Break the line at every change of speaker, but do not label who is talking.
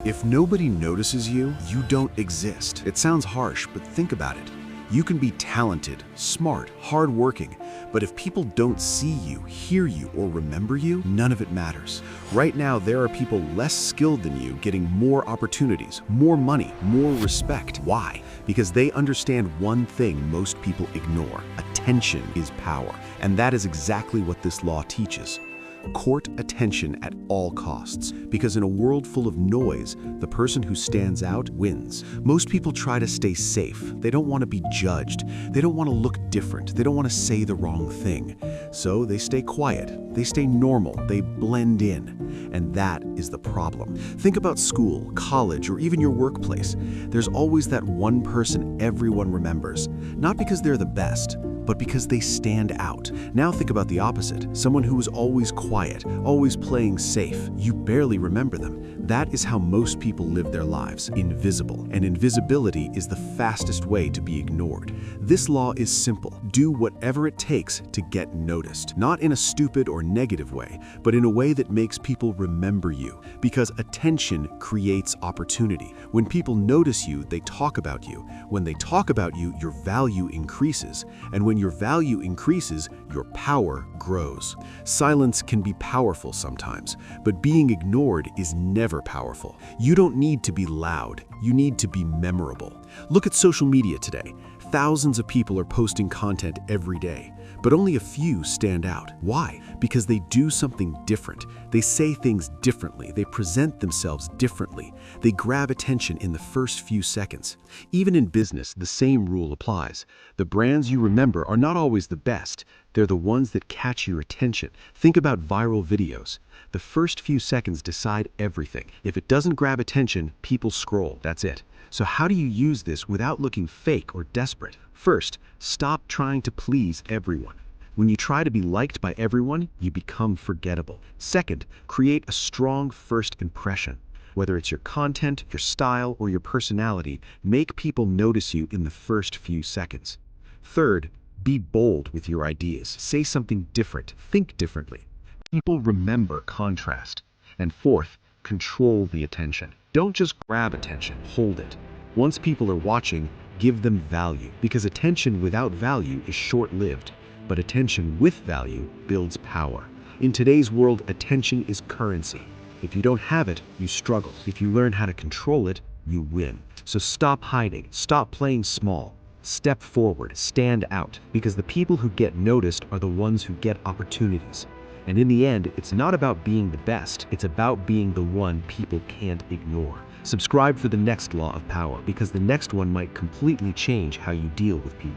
If nobody notices you, you don't exist. It sounds harsh, but think about it. You can be talented, smart, hardworking, but if people don't see you, hear you, or remember you, none of it matters. Right now, there are people less skilled than you getting more opportunities, more money, more respect. Why? Because they understand one thing most people ignore. Attention is power, and that is exactly what this law teaches. Court attention at all costs, because in a world full of noise, the person who stands out wins. Most people try to stay safe. They don't want to be judged. They don't want to look different. They don't want to say the wrong thing. So they stay quiet. They stay normal. They blend in. And that is the problem. Think about school, college, or even your workplace. There's always that one person everyone remembers, not because they're the best, but because they stand out. Now think about the opposite, someone who is always quiet, always playing safe. You barely remember them. That is how most people live their lives, invisible. And invisibility is the fastest way to be ignored. This law is simple. Do whatever it takes to get noticed. Not in a stupid or negative way, but in a way that makes people remember you. Because attention creates opportunity. When people notice you, they talk about you. When they talk about you, your value increases. And when your value increases, your power grows. Silence can be powerful sometimes, but being ignored is never powerful. You don't need to be loud. You need to be memorable. Look at social media today. Thousands of people are posting content every day, but only a few stand out. Why? Because they do something different. They say things differently. They present themselves differently. They grab attention in the first few seconds. Even in business, the same rule applies. The brands you remember are not always the best. They're the ones that catch your attention. Think about viral videos. The first few seconds decide everything. If it doesn't grab attention, people scroll. That's it. So how do you use this without looking fake or desperate? First, stop trying to please everyone. When you try to be liked by everyone, you become forgettable. Second, create a strong first impression. Whether it's your content, your style, or your personality, make people notice you in the first few seconds. Third, be bold with your ideas. Say something different. Think differently. People remember contrast. And fourth, control the attention. Don't just grab attention, hold it. Once people are watching, give them value, because attention without value is short-lived, but attention with value builds power. In today's world, attention is currency. If you don't have it, you struggle. If you learn how to control it, you win. So stop hiding, stop playing small. Step forward, stand out, because the people who get noticed are the ones who get opportunities. And in the end, it's not about being the best, it's about being the one people can't ignore. Subscribe for the next law of power, because the next one might completely change how you deal with people.